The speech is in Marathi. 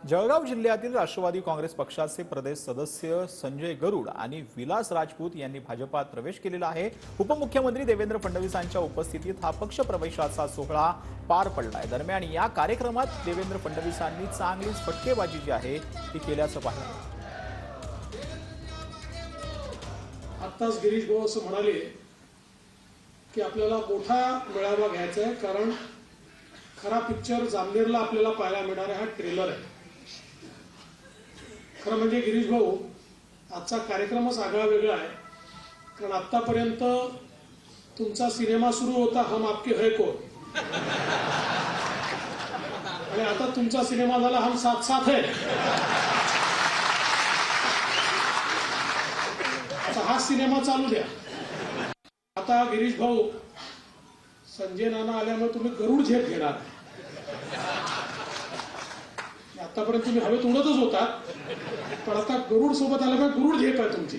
जळगाव जिल्ह्यातील राष्ट्रवादी काँग्रेस पक्षाचे प्रदेश सदस्य संजय गरुड आणि विलास राजपूत यांनी भाजपात प्रवेश केलेला आहे। उपमुख्यमंत्री देवेंद्र फडणवीसांच्या उपस्थितीत हा पक्ष प्रवेशाचा सोहळा पार पडलाय। दरम्यान या कार्यक्रमात देवेंद्र फडणवीसांनी चांगलीच फटकेबाजी जी आहे ती केल्याचं पाहिलं। आत्ताच गिरीश भाऊ असं म्हणाले की आपल्याला मोठा मेळावा घ्यायचा आहे, कारण खरा पिक्चर जामनेरला आपल्याला पाहायला मिळणार आहे। हा ट्रेलर आहे। खरं म्हणजे गिरीश भाऊ, आजचा कार्यक्रमच आगळा वेगळा आहे, कारण आतापर्यंत तुमचा सिनेमा सुरू होता हम आपके है कौन, आणि आता तुमचा सिनेमा झाला हम साथ साथ है। आता हा सिनेमा चालू द्या। आता गिरीश भाऊ, संजय नाना आल्यामुळे तुम्ही गरुड झेप घेणार। आतापर्यंत तुम्ही हवेत उडतच होता, पण आता गरुड सोबत आल्यामुळे गरुड झेप आहे तुमची।